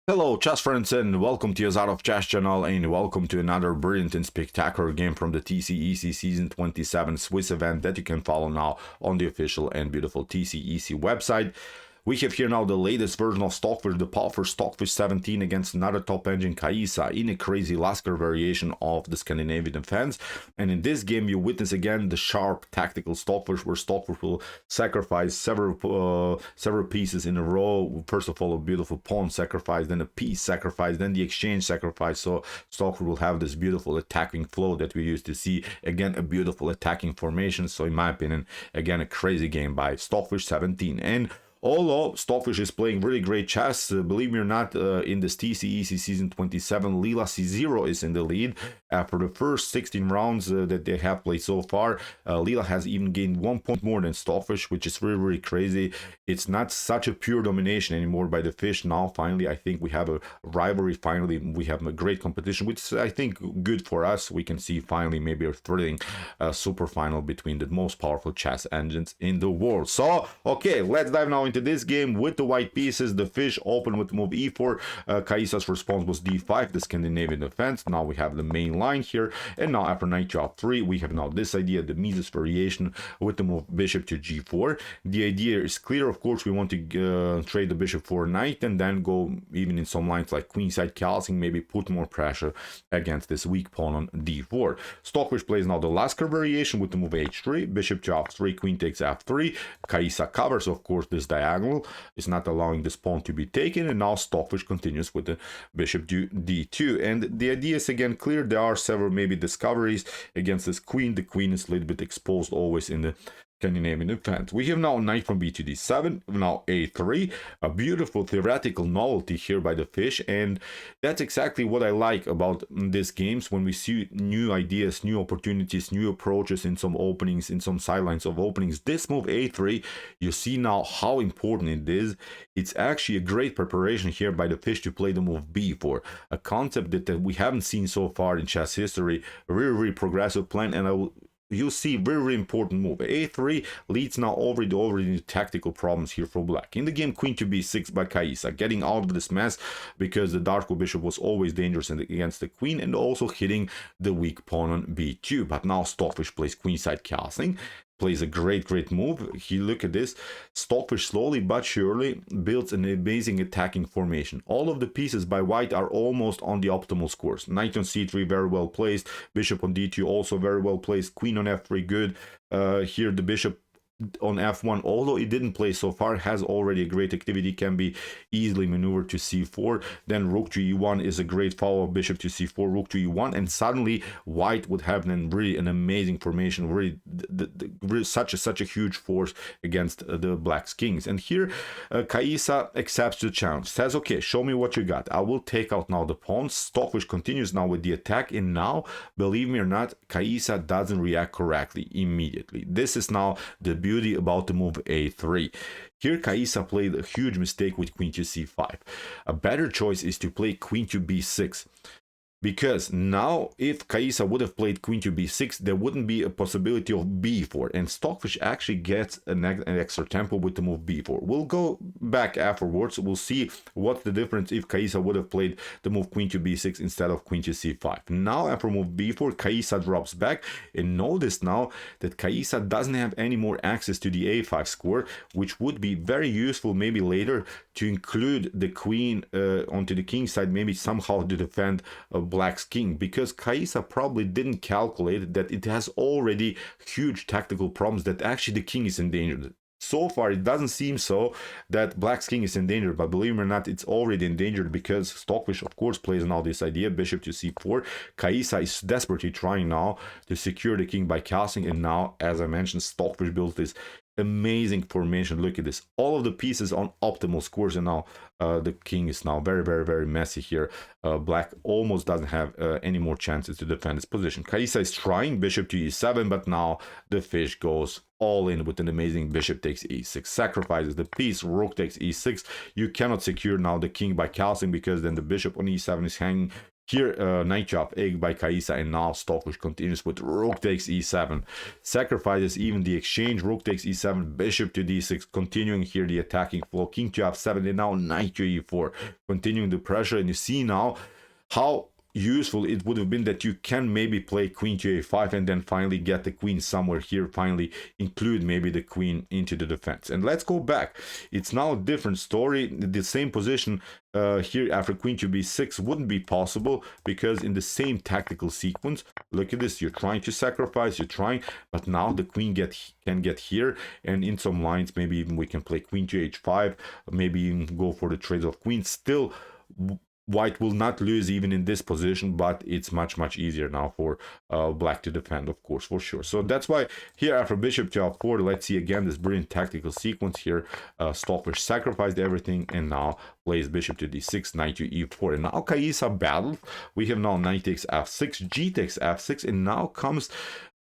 Hello chess friends and welcome to Azarov Chess channel and welcome to another brilliant and spectacular game from the TCEC Season 27 Swiss event that you can follow now on the official and beautiful TCEC website. We have here now the latest version of Stockfish, the powerful Stockfish 17 against another top engine Caissa in a crazy Lasker variation of the Scandinavian defense. And in this game you witness again the sharp tactical Stockfish, where Stockfish will sacrifice several pieces in a row. First of all, a beautiful pawn sacrifice, then a piece sacrifice, then the exchange sacrifice. So Stockfish will have this beautiful attacking flow that we used to see. Again, a beautiful attacking formation. So in my opinion, again, a crazy game by Stockfish 17. And although Stockfish is playing really great chess, believe me or not, in this TCEC Season 27, Leela C0 is in the lead. After the first 16 rounds that they have played so far, Leela has even gained 1 point more than Stockfish, which is really, really crazy. It's not such a pure domination anymore by the fish. Now, finally, I think we have a rivalry. Finally, we have a great competition, which is, I think, good for us. We can see finally maybe a thrilling super final between the most powerful chess engines in the world. So, okay, let's dive now into this game with the white pieces. The fish open with move e4. Caissa's response was d5, the Scandinavian defense. Now we have the main line here, and now after knight to f3 we have now this idea, the Mises variation with the move bishop to g4. The idea is clear. Of course, we want to trade the bishop for knight and then go even in some lines like queenside calcing, maybe put more pressure against this weak pawn on d4. Stockfish plays now the Lasker variation with the move h3, bishop to f3, queen takes f3. Caissa covers, of course, this diagonal is not allowing this pawn to be taken, and now Stockfish continues with the bishop to d2. And the idea is again clear. There are several maybe discoveries against this queen. The queen is a little bit exposed always in the Scandinavian defense. We have now knight from b to d7, now a3, a beautiful theoretical novelty here by the fish, and that's exactly what I like about these games, when we see new ideas, new opportunities, new approaches in some openings, in some sidelines of openings. This move a3, you see now how important it is. It's actually a great preparation here by the fish to play the move b4, a concept that we haven't seen so far in chess history. A really, really progressive plan, and you'll see very important move. A3 leads now already into tactical problems here for black. In the game, queen to b6 by Caissa, getting out of this mess because the dark bishop was always dangerous against the queen and also hitting the weak pawn on b2. But now Stockfish plays queenside castling, plays a great move. Look at this. Stockfish slowly but surely builds an amazing attacking formation. All of the pieces by white are almost on the optimal scores. Knight on c3 very well placed, bishop on d2 also very well placed, queen on f3 good. Here the bishop on f1, although it didn't play so far, has already a great activity, can be easily maneuvered to c4. Then rook to e1 is a great follow-up, bishop to c4, rook to e1, and suddenly white would have then really an amazing formation, really such a huge force against the black's kings. And here Caissa accepts the challenge, says, okay, show me what you got, I will take out now the pawns. Stockfish continues now with the attack, and now, believe me or not, Caissa doesn't react correctly immediately. This is now the beauty about the move a3. Here Caissa played a huge mistake with queen to c5. A better choice is to play queen to b6. Because now, if Caissa would have played queen to b6, there wouldn't be a possibility of b4, and Stockfish actually gets an extra tempo with the move b4. We'll go back afterwards. We'll see what's the difference if Caissa would have played the move queen to b6 instead of queen to c5. Now, after move b4, Caissa drops back, and notice now that Caissa doesn't have any more access to the a5 square, which would be very useful maybe later to include the queen onto the king side, maybe somehow to defend black's king, because Caissa probably didn't calculate that it has already huge tactical problems, that actually the king is endangered. So far, it doesn't seem so that black's king is endangered, but believe it or not, it's already endangered, because Stockfish, of course, plays now this idea, bishop to c4. Caissa is desperately trying now to secure the king by castling, and now, as I mentioned, Stockfish built this amazing formation. Look at this, all of the pieces on optimal scores, and now the king is now very messy here. Black almost doesn't have any more chances to defend his position. Caissa is trying bishop to e7, but now the fish goes all in with an amazing bishop takes e6, sacrifices the piece, rook takes e6. You cannot secure now the king by castling, because then the bishop on e7 is hanging. Here, knight to f8 by Caissa, and now Stockfish continues with rook takes e7. Sacrifices even the exchange, rook takes e7, bishop to d6, continuing here the attacking flow, king to f7, and now knight to e4, continuing the pressure. And you see now how useful it would have been that you can maybe play queen to a5 and then finally get the queen somewhere here, finally include maybe the queen into the defense. And let's go back. It's now a different story. The same position here after queen to b6 wouldn't be possible, because in the same tactical sequence, look at this, you're trying to sacrifice, you're trying, but now the queen can get here, and in some lines maybe even we can play queen to h5, maybe even go for the trades of queen. Still, White will not lose even in this position, but it's much easier now for Black to defend, of course, for sure. So that's why here after bishop to f4, let's see again this brilliant tactical sequence here. Stockfish sacrificed everything and now plays bishop to d6, knight to e4. And now Caissa battled. We have now knight takes f6, g takes f6, and now comes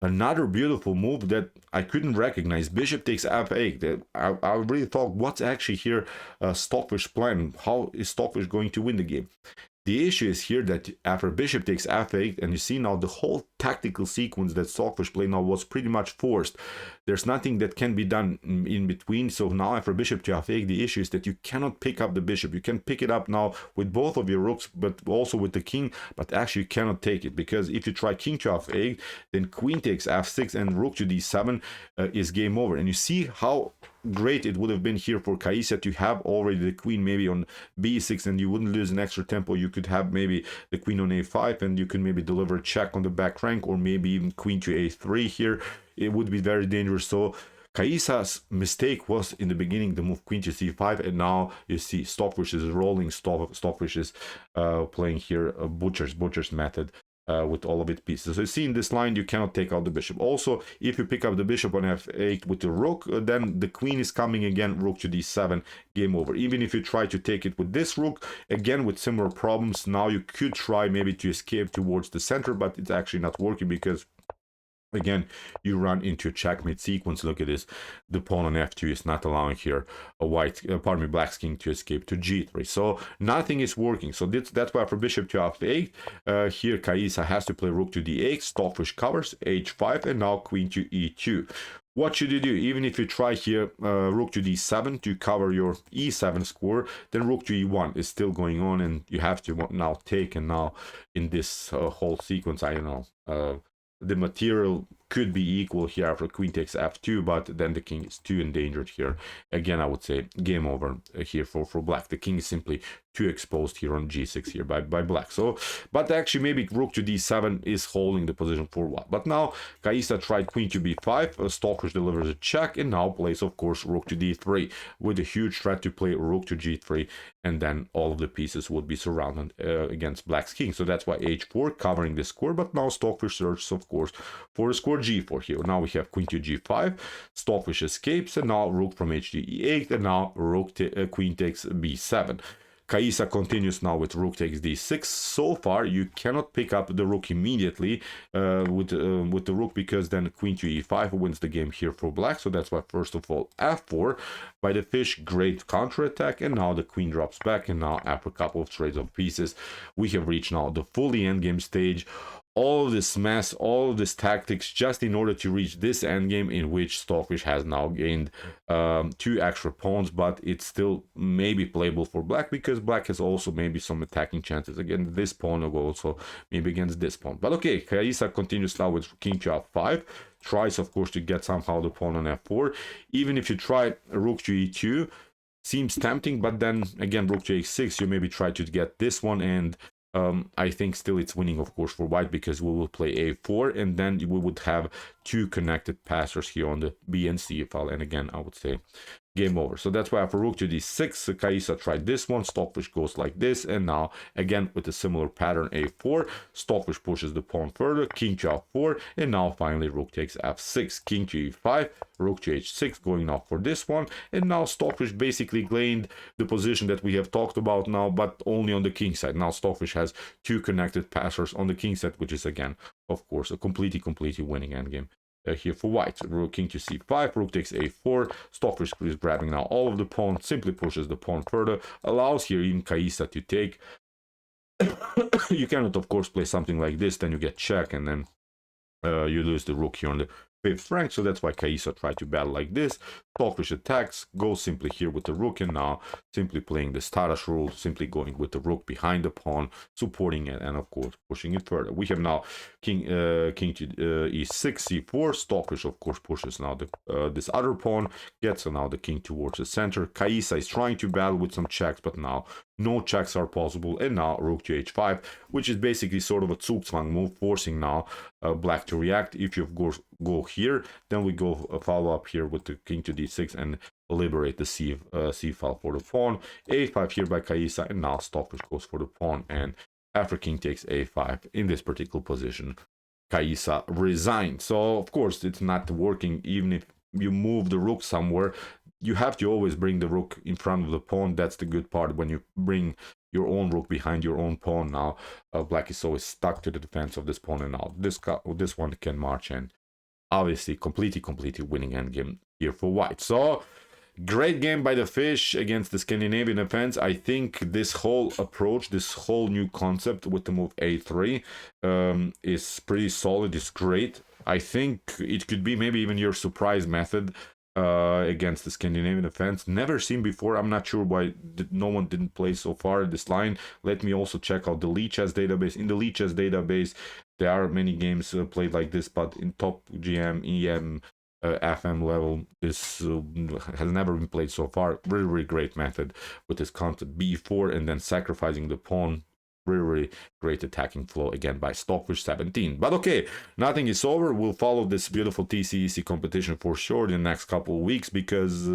another beautiful move that I couldn't recognize. Bishop takes f8. I really thought, what's actually here Stockfish plan? How is Stockfish going to win the game? The issue is here that after bishop takes f8, and you see now the whole tactical sequence that Stockfish played now was pretty much forced. There's nothing that can be done in between. So now after bishop to f8, the issue is that you cannot pick up the bishop. You can pick it up now with both of your rooks, but also with the king, but actually you cannot take it, because if you try king to f8, then queen takes f6 and rook to d7 is game over. And you see how great it would have been here for Caissa to have already the queen maybe on b6, and you wouldn't lose an extra tempo. You could have maybe the queen on a5, and you can maybe deliver a check on the back rank, or maybe even queen to a3 here. It would be very dangerous. So Caissa's mistake was in the beginning the move queen to c5, and now you see Stockfish is rolling. Stockfish is playing here a butcher's method. With all of its pieces. So you see in this line you cannot take out the bishop. Also, if you pick up the bishop on f8 with the rook, then the queen is coming again, rook to d7, game over. Even if you try to take it with this rook, again with similar problems. Now you could try maybe to escape towards the center, but it's actually not working, because again you run into a checkmate sequence. Look at this, the pawn on f2 is not allowing here a Black's king to escape to g3, so nothing is working. So that's why for bishop to f8, here Caissa has to play rook to d8, Stockfish covers h5, and now queen to e2. What should you do? Even if you try here rook to d7 to cover your e7 score, then rook to e1 is still going on, and you have to now take. And now in this whole sequence, I don't know, the material could be equal here after queen takes f2, but then the king is too endangered here. Again, I would say game over here for Black. The king is simply too exposed here on g6 here by Black. So, but actually maybe rook to d7 is holding the position for a while. But now Caissa tried queen to b5, Stockfish delivers a check, and now plays, of course, rook to d3 with a huge threat to play rook to g3, and then all of the pieces would be surrounded against Black's king. So that's why h4 covering the score, but now Stockfish searches, of course, for a score g4 here. Now we have queen to g5, Stockfish escapes, and now rook from h to e8, and now queen takes b7. Caissa continues now with rook takes d6. So far, you cannot pick up the rook immediately with the rook, because then queen to e5 wins the game here for Black. So that's why, first of all, f4 by the fish, great counterattack, and now the queen drops back, and now after a couple of trades of pieces, we have reached now the fully endgame stage. All of this mess, all of this tactics, just in order to reach this endgame, in which Stockfish has now gained 2 extra pawns, but it's still maybe playable for Black, because Black has also maybe some attacking chances against this pawn, or also maybe against this pawn. But okay, Caissa continues now with king to f5, tries, of course, to get somehow the pawn on f4. Even if you try rook to e2, seems tempting, but then again rook to h6, you maybe try to get this one, and I think still it's winning, of course, for White, because we will play a4, and then we would have 2 connected passers here on the b and c file, and again I would say game over. So that's why for rook to d6, Caissa tried this one, Stockfish goes like this, and now again with a similar pattern, a4, Stockfish pushes the pawn further, king to f4, and now finally rook takes f6, king to e5, rook to h6, going now for this one, and now Stockfish basically gained the position that we have talked about now, but only on the king side. Now Stockfish has 2 connected passers on the king side, which is again, of course, a completely winning endgame. Here for White, rook king to c5, rook takes a4, Stockfish is grabbing now all of the pawns, simply pushes the pawn further, allows here even Caissa to take. You cannot, of course, play something like this, then you get check, and then you lose the rook here on the 5th rank, so that's why Caissa tried to battle like this. Stockfish attacks, goes simply here with the rook, and now simply playing the Starash rule, simply going with the rook behind the pawn, supporting it, and of course pushing it further. We have now king to e6, c4. Stockfish, of course, pushes now the this other pawn, gets now the king towards the center. Caissa is trying to battle with some checks, but now no checks are possible, and now rook to h5, which is basically sort of a Zugzwang move, forcing now black to react. If you of course go here, then we go follow up here with the king to d6 and liberate the c file for the pawn. a5 here by Caissa, and now Stockfish goes for the pawn, and after king takes a5 in this particular position, Caissa resigned. So of course it's not working. Even if you move the rook somewhere, you have to always bring the rook in front of the pawn. That's the good part. When you bring your own rook behind your own pawn, now black is always stuck to the defense of this pawn, and now this one can march, and obviously completely winning endgame here for white. So great game by the fish against the Scandinavian defense. I think this whole approach, this whole new concept with the move a3 is pretty solid. It's great. I think it could be maybe even your surprise method against the Scandinavian defense. Never seen before. I'm not sure why no one didn't play so far this line. Let me also check out the Lead Chess database. In the Lead Chess database, there are many games played like this, but in top GM, EM, FM level, this has never been played so far. Really great method with this concept b4 and then sacrificing the pawn. Really great attacking flow again by Stockfish 17. But okay, nothing is over. We'll follow this beautiful TCEC competition for sure in the next couple of weeks, because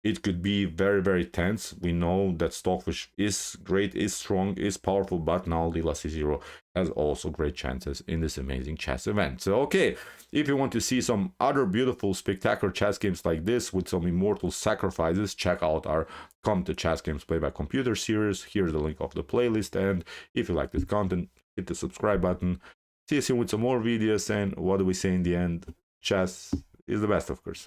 it could be very tense. We know that Stockfish is great, is strong, is powerful, but now Lila C0 has also great chances in this amazing chess event. So okay, if you want to see some other beautiful spectacular chess games like this with some immortal sacrifices, check out our Come to Chess Games Play by Computer series. Here's the link of the playlist, and if you like this content, hit the subscribe button. See you soon with some more videos, and what do we say in the end? Chess is the best, of course.